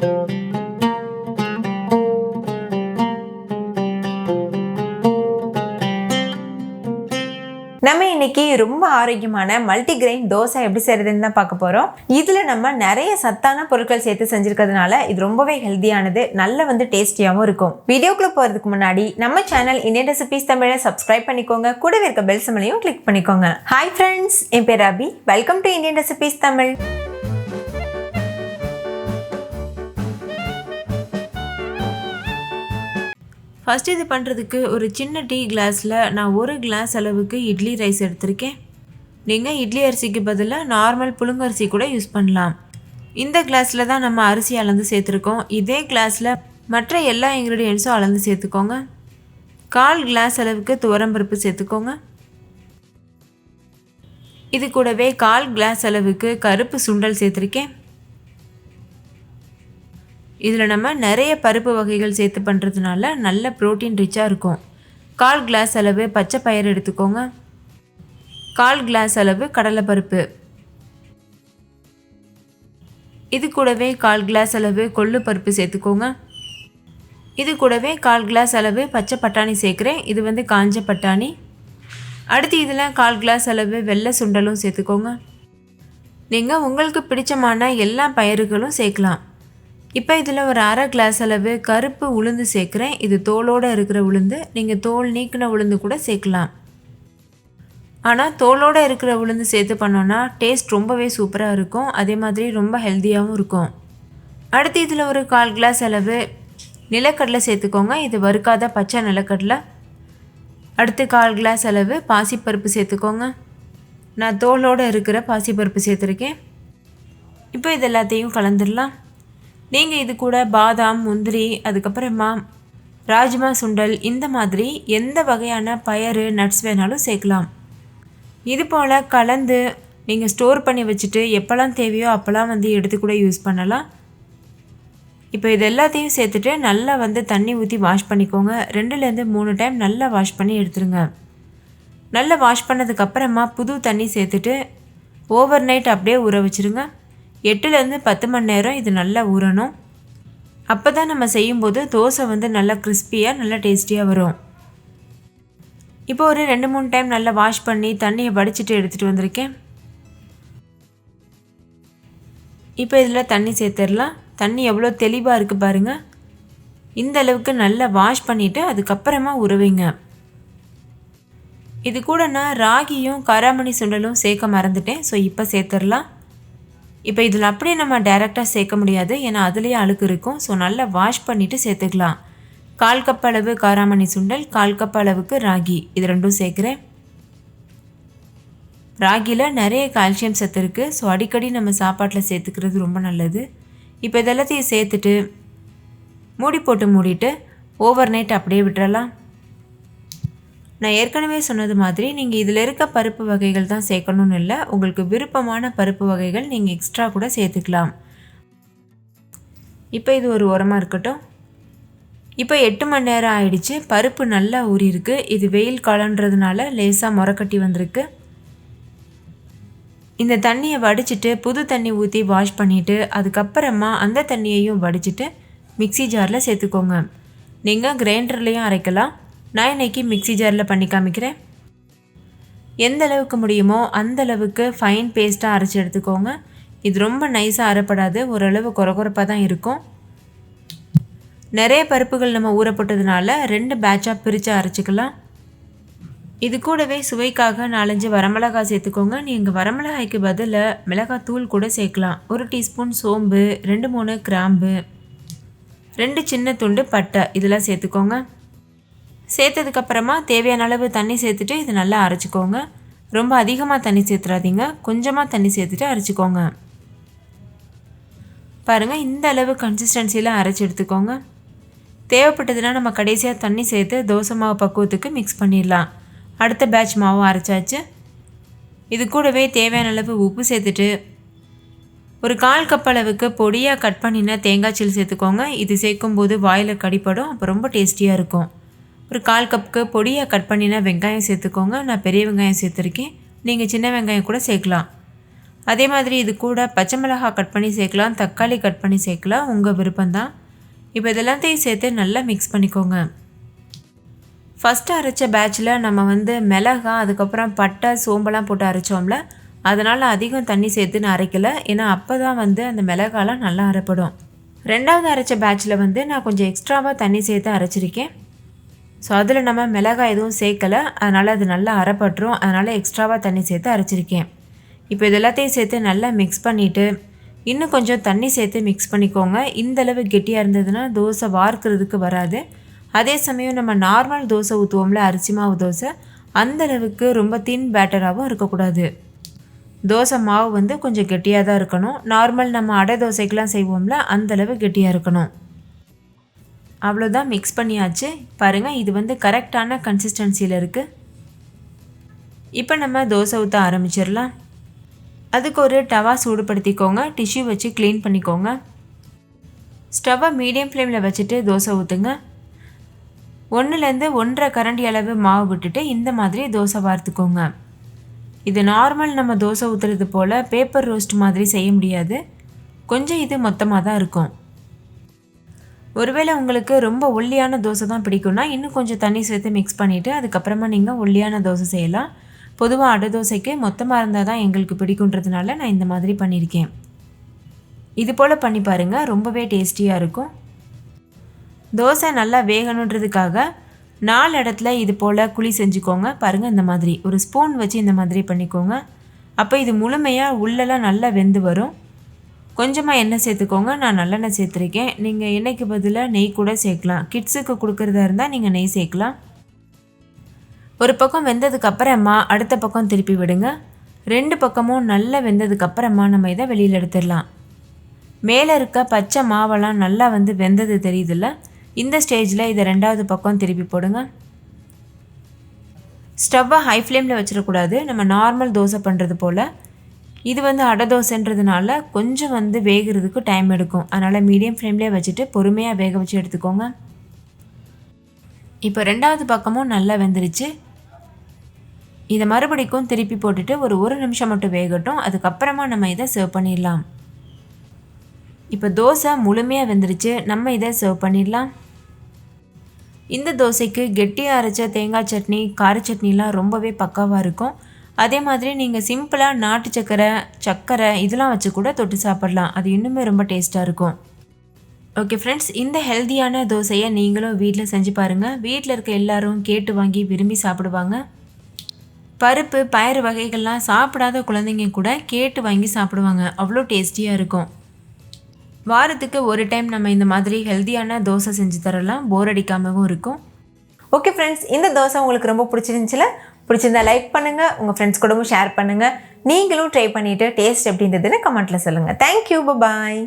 நம்ம இன்னைக்கு ரொம்ப ஆரோக்கியமான மல்டிகிரெயின் தோசை எப்படி செய்யறதுன்னு தான் பார்க்க போறோம். இதுல நம்ம நிறைய சத்தான பொருட்கள் சேர்த்து செஞ்சிருக்கிறதுனால இது ரொம்பவே ஹெல்தியானது, நல்ல டேஸ்டியாவும் இருக்கும். வீடியோக்குள்ள போறதுக்கு முன்னாடி நம்ம சேனல் இந்தியன் ரெசிபீஸ் தமிழை சப்ஸ்கிரைப் பண்ணிக்கோங்க, கூடவே இருக்க பெல் சிம்பலையும் கிளிக் பண்ணிக்கோங்க. ஹாய் ஃப்ரெண்ட்ஸ், என் பேர் Abhi. Welcome to Indian recipes Tamil. First இது பண்ணுறதுக்கு ஒரு சின்ன டீ கிளாஸில் நான் 1 கிளாஸ் அளவுக்கு இட்லி ரைஸ் எடுத்திருக்கேன். நீங்கள் இட்லி அரிசிக்கு பதிலாக நார்மல் புழுங்கரிசி கூட யூஸ் பண்ணலாம். இந்த கிளாஸில் தான் நம்ம அரிசி அளந்து சேர்த்துருக்கோம். இதே கிளாஸில் மற்ற எல்லா இன்க்ரீடியன்ஸும் அளந்து சேர்த்துக்கோங்க. 1/4 கிளாஸ் அளவுக்கு துவரம்பருப்பு சேர்த்துக்கோங்க. இது கூடவே 1/4 கிளாஸ் அளவுக்கு கருப்பு சுண்டல் சேர்த்துருக்கேன். இதில் நம்ம நிறைய பருப்பு வகைகள் சேர்த்து பண்ணுறதுனால நல்ல ப்ரோட்டீன் ரிச்சாக இருக்கும். 1/4 கிளாஸ் அளவு பச்சை பயிறு எடுத்துக்கோங்க. 1/4 கிளாஸ் அளவு கடலைப்பருப்பு. இது கூடவே 1/4 கிளாஸ் அளவு கொள்ளு பருப்பு சேர்த்துக்கோங்க. இது கூடவே 1/4 கிளாஸ் அளவு பச்சை பட்டாணி சேர்க்குறேன். இது காஞ்ச பட்டாணி. அடுத்து இதில் 1/4 கிளாஸ் அளவு வெள்ளை சுண்டலும் சேர்த்துக்கோங்க. நீங்கள் உங்களுக்கு பிடிச்சமான எல்லா பயிறுகளும் சேர்க்கலாம். இப்போ இதில் ஒரு 1/2 கிளாஸ் அளவு கருப்பு உளுந்து சேர்க்குறேன். இது தோலோடு இருக்கிற உளுந்து. நீங்கள் தோல் நீக்கின உளுந்து கூட சேர்க்கலாம். ஆனால் தோலோடு இருக்கிற உளுந்து சேர்த்து பண்ணோன்னா டேஸ்ட் ரொம்பவே சூப்பராக இருக்கும். அதே மாதிரி ரொம்ப ஹெல்த்தியாகவும் இருக்கும். அடுத்து இதில் ஒரு 1/4 கிளாஸ் அளவு நிலக்கடலை சேர்த்துக்கோங்க. இது வறுக்காத பச்சை நிலக்கடலை. அடுத்து 1/4 கிளாஸ் அளவு பாசிப்பருப்பு சேர்த்துக்கோங்க. நான் தோலோடு இருக்கிற பாசிப்பருப்பு சேர்த்துருக்கேன். இப்போ இது எல்லாத்தையும் கலந்துடலாம். நீங்கள் இது கூட பாதாம், முந்திரி, அதுக்கப்புறமா ராஜ்மா சுண்டல், இந்த மாதிரி எந்த வகையான பயறு நட்ஸ் வேணாலும் சேர்க்கலாம். இது போல் கலந்து நீங்கள் ஸ்டோர் பண்ணி வச்சுட்டு எப்போல்லாம் தேவையோ அப்போல்லாம் எடுத்து கூட யூஸ் பண்ணலாம். இப்போ இது எல்லாத்தையும் சேர்த்துட்டு நல்லா தண்ணி ஊற்றி வாஷ் பண்ணிக்கோங்க. 2லேருந்து 3 டைம் நல்லா வாஷ் பண்ணி எடுத்துருங்க. நல்லா வாஷ் பண்ணதுக்கப்புறமா புது தண்ணி சேர்த்துட்டு ஓவர் நைட் அப்படியே ஊற வச்சுருங்க. 8லேருந்து 10 மணி நேரம் இது நல்லா ஊறணும். அப்போ தான் நம்ம செய்யும்போது தோசை நல்லா கிறிஸ்பியாக நல்லா டேஸ்டியாக வரும். இப்போ ஒரு 2-3 டைம் நல்லா வாஷ் பண்ணி தண்ணியை வடிச்சிட்டு எடுத்துகிட்டு வந்திருக்கேன். இப்போ இதில் தண்ணி சேர்த்துடலாம். தண்ணி எவ்வளோ தெளிவாக இருக்குது பாருங்கள். இந்த அளவுக்கு நல்லா வாஷ் பண்ணிவிட்டு அதுக்கப்புறமா உருவிங்க. இது கூட நான் ராகியும் காராமணி சுண்டலும் சேர்க்க மறந்துட்டேன். ஸோ இப்போ சேர்த்துடலாம். இப்போ இதில் அப்படியே நம்ம டைரெக்டாக சேர்க்க முடியாது, ஏன்னா அதுலேயே அழுக்கு இருக்கும். ஸோ நல்லா வாஷ் பண்ணிவிட்டு சேர்த்துக்கலாம். 1/4 கப் அளவு காராமணி சுண்டல், 1/4 கப் அளவுக்கு ராகி, இது ரெண்டும் சேர்க்குறேன். ராகியில் நிறைய கால்சியம் சத்து இருக்குது. ஸோ அடிக்கடி நம்ம சாப்பாட்டில் சேர்த்துக்கிறது ரொம்ப நல்லது. இப்போ இதெல்லாத்தையும் சேர்த்துட்டு மூடி போட்டு மூடிட்டு ஓவர் நைட் அப்படியே விட்டுறலாம். நான் ஏற்கனவே சொன்னது மாதிரி நீங்கள் இதில் இருக்க பருப்பு வகைகள் தான் சேர்க்கணும்னு இல்லை. உங்களுக்கு விருப்பமான பருப்பு வகைகள் நீங்கள் எக்ஸ்ட்ரா கூட சேர்த்துக்கலாம். இப்போ இது ஒரு ஓரமாக இருக்கட்டும். இப்போ 8 மணி நேரம் ஆயிடுச்சு. பருப்பு நல்லா ஊறியிருக்கு. இது வெயில் காலன்றதுனால லேசாக முறக்கட்டி வந்திருக்கு. இந்த தண்ணியை வடிச்சிட்டு புது தண்ணி ஊற்றி வாஷ் பண்ணிவிட்டு அதுக்கப்புறமா அந்த தண்ணியையும் வடிச்சிட்டு மிக்ஸி ஜாரில் சேர்த்துக்கோங்க. நீங்கள் கிரைண்டர்லேயும் அரைக்கலாம். நான் இன்றைக்கி மிக்ஸி ஜாரில் பண்ணி காமிக்கிறேன். எந்த அளவுக்கு முடியுமோ அந்த அளவுக்கு ஃபைன் பேஸ்ட்டாக அரைச்சி எடுத்துக்கோங்க. இது ரொம்ப நைஸாக அரைப்படாது, ஓரளவு கொரகொரப்பாக தான் இருக்கும். நிறைய பருப்புகள் நம்ம ஊறப்பட்டதுனால 2 பேட்சாக பிரித்து அரைச்சிக்கலாம். இது கூடவே சுவைக்காக 4-5 வரமிளகாய் சேர்த்துக்கோங்க. நீங்கள் வரமிளகாய்க்கு பதிலாக மிளகாய் தூள் கூட சேர்க்கலாம். 1 டீஸ்பூன் சோம்பு, 2-3 கிராம்பு, 2 சின்ன துண்டு பட்டை, இதெல்லாம் சேர்த்துக்கோங்க. சேர்த்ததுக்கப்புறமா தேவையான அளவு தண்ணி சேர்த்துட்டு இது நல்லா அரைச்சிக்கோங்க. ரொம்ப அதிகமாக தண்ணி சேர்த்துறாதீங்க, கொஞ்சமாக தண்ணி சேர்த்துட்டு அரைச்சிக்கோங்க. பாருங்கள், இந்த அளவு கன்சிஸ்டன்சியில் அரைச்சி எடுத்துக்கோங்க. தேவைப்பட்டதுன்னா நம்ம கடைசியாக தண்ணி சேர்த்து தோசை மாவு பக்குவத்துக்கு மிக்ஸ் பண்ணிடலாம். அடுத்த பேட்ச் மாவும் அரைச்சாச்சு. இது கூடவே தேவையான அளவு உப்பு சேர்த்துட்டு ஒரு 1/4 கப் அளவுக்கு பொடியாக கட் பண்ணின தேங்காய் சீல் சேர்த்துக்கோங்க. இது சேர்க்கும்போது வாயில் கடிப்படும், அப்போ ரொம்ப டேஸ்டியாக இருக்கும். ஒரு 1/4 கப்புக்கு பொடியாக கட் பண்ணினா வெங்காயம் சேர்த்துக்கோங்க. நான் பெரிய வெங்காயம் சேர்த்துருக்கேன். நீங்கள் சின்ன வெங்காயம் கூட சேர்க்கலாம். அதே மாதிரி இது கூட பச்சை மிளகாய் கட் பண்ணி சேர்க்கலாம், தக்காளி கட் பண்ணி சேர்க்கலாம், உங்கள் விருப்பம்தான். இப்போ இதெல்லாத்தையும் சேர்த்து நல்லா மிக்ஸ் பண்ணிக்கோங்க. ஃபஸ்ட்டு அரைச்ச பேட்சில் நம்ம மிளகாய் அதுக்கப்புறம் பட்டை சோம்பெல்லாம் போட்டு அரைச்சோம்ல, அதனால் அதிகம் தண்ணி சேர்த்து நான் அரைக்கலை. ஏன்னா அப்போ தான் அந்த மிளகாலாம் நல்லா அரைப்படும். ரெண்டாவது அரைச்ச பேட்சில் நான் கொஞ்சம் எக்ஸ்ட்ராவாக தண்ணி சேர்த்து அரைச்சிருக்கேன். ஸோ அதில் நம்ம மிளகாய் எதுவும் சேர்க்கலை, அதனால் அது நல்லா அரைப்பட்டுரும். அதனால் எக்ஸ்ட்ராவாக தண்ணி சேர்த்து அரைச்சிருக்கேன். இப்போ இது எல்லாத்தையும் சேர்த்து நல்லா மிக்ஸ் பண்ணிவிட்டு இன்னும் கொஞ்சம் தண்ணி சேர்த்து மிக்ஸ் பண்ணிக்கோங்க. இந்தளவு கெட்டியாக இருந்ததுன்னா தோசை வார்க்கிறதுக்கு வராது. அதே சமயம் நம்ம நார்மல் தோசை ஊற்றுவோம்ல, அரிசி மாவு தோசை, அந்தளவுக்கு ரொம்ப தின் பேட்டராகவும் இருக்கக்கூடாது. தோசை மாவு கொஞ்சம் கெட்டியாக தான் இருக்கணும். நார்மல் நம்ம அடை தோசைக்கெலாம் செய்வோம்ல, அந்தளவு கெட்டியாக இருக்கணும். அவ்வளோதான், மிக்ஸ் பண்ணியாச்சு. பாருங்கள், இது கரெக்டான கன்சிஸ்டன்சியில் இருக்குது. இப்போ நம்ம தோசை ஊற்ற ஆரம்பிச்சிடலாம். அதுக்கு ஒரு டவா சூடுபடுத்திக்கோங்க. டிஷ்யூ வச்சு க்ளீன் பண்ணிக்கோங்க. ஸ்டவ்வை மீடியம் ஃப்ளேமில் வச்சுட்டு தோசை ஊற்றுங்க. 1லேருந்து 1.5 கரண்டி அளவு மாவு விட்டுட்டு இந்த மாதிரி தோசை வார்த்துக்கோங்க. இது நார்மல் நம்ம தோசை ஊற்றுறது போல் பேப்பர் ரோஸ்ட் மாதிரி செய்ய முடியாது. கொஞ்சம் இது மொத்தமாக தான் இருக்கும். ஒருவேளை உங்களுக்கு ரொம்ப ஒல்லியான தோசை தான் பிடிக்கும்னா இன்னும் கொஞ்சம் தண்ணி சேர்த்து மிக்ஸ் பண்ணிவிட்டு அதுக்கப்புறமா நீங்கள் ஒல்லியான தோசை செய்யலாம். பொதுவாக அடை தோசைக்கு மொத்தமாக இருந்தால் தான் எங்களுக்கு பிடிக்குன்றதுனால நான் இந்த மாதிரி பண்ணியிருக்கேன். இது போல் பண்ணி பாருங்கள், ரொம்பவே டேஸ்டியாக இருக்கும். தோசை நல்லா வேகணுன்றதுக்காக 4 இடத்துல இது போல் குழி செஞ்சுக்கோங்க. பாருங்கள், இந்த மாதிரி ஒரு ஸ்பூன் வச்சு இந்த மாதிரி பண்ணிக்கோங்க. அப்போ இது முழுமையாக உள்ளெல்லாம் நல்லா வெந்து வரும். கொஞ்சமாக எண்ணெய் சேர்த்துக்கோங்க. நான் நல்லெண்ணெய் சேர்த்துருக்கேன். நீங்கள் எண்ணெய்க்கு பதிலாக நெய் கூட சேர்க்கலாம். கிட்ஸுக்கு கொடுக்குறதா இருந்தால் நீங்கள் நெய் சேர்க்கலாம். ஒரு பக்கம் வெந்ததுக்கப்புறமா அடுத்த பக்கம் திருப்பி விடுங்க. 2 பக்கமும் நல்லா வெந்ததுக்கப்புறமா நம்ம இதை வெளியில் எடுத்துடலாம். மேலே இருக்க பச்சை மாவெல்லாம் நல்லா வெந்தது தெரியுதுல்ல, இந்த ஸ்டேஜில் இதை 2வது பக்கம் திருப்பி போடுங்க. ஸ்டவ்வை ஹை ஃப்ளேமில் வச்சிடக்கூடாது. நம்ம நார்மல் தோசை பண்ணுறது போல். இது அடை தோசைன்றதுனால கொஞ்சம் வேகிறதுக்கு டைம் எடுக்கும். அதனால் மீடியம் ஃப்ளேம்லேயே வச்சுட்டு பொறுமையாக வேக வச்சு எடுத்துக்கோங்க. இப்போ 2வது பக்கமும் நல்லா வெந்துருச்சு. இதை மறுபடிக்கும் திருப்பி போட்டுட்டு ஒரு நிமிஷம் மட்டும் வேகட்டும். அதுக்கப்புறமா நம்ம இதை சர்வ் பண்ணிடலாம். இப்போ தோசை முழுமையாக வெந்துருச்சு. நம்ம இதை சர்வ் பண்ணிடலாம். இந்த தோசைக்கு கெட்டியாக அரைச்ச தேங்காய் சட்னி, கார சட்னிலாம் ரொம்பவே பக்காவாக இருக்கும். அதே மாதிரி நீங்கள் சிம்பிளாக நாட்டு சக்கரை இதெல்லாம் வச்சு கூட தொட்டு சாப்பிடலாம். அது இன்னுமே ரொம்ப டேஸ்ட்டாக இருக்கும். ஓகே ஃப்ரெண்ட்ஸ், இந்த ஹெல்த்தியான தோசையை நீங்களும் வீட்டில் செஞ்சு பாருங்கள். வீட்டில் இருக்க எல்லாரும் கேட்டு வாங்கி விரும்பி சாப்பிடுவாங்க. பருப்பு பயறு வகைகள்லாம் சாப்பிடாத குழந்தைங்க கூட கேட்டு வாங்கி சாப்பிடுவாங்க. அவ்வளோ டேஸ்டியாக இருக்கும். வாரத்துக்கு ஒரு டைம் நம்ம இந்த மாதிரி ஹெல்த்தியான தோசை செஞ்சு தரலாம். போர் அடிக்காமவும் இருக்கும். ஓகே ஃப்ரெண்ட்ஸ், இந்த தோசை உங்களுக்கு ரொம்ப பிடிச்சிருந்துச்சுல? பிடிச்சிருந்தா லைக் பண்ணுங்கள், உங்கள் ஃப்ரெண்ட்ஸ் கூடவும் ஷேர் பண்ணுங்கள். நீங்களும் ட்ரை பண்ணிவிட்டு டேஸ்ட் எப்படி இருந்ததுன்னு கமெண்ட்டில் சொல்லுங்கள். தேங்க்யூ, பாய்.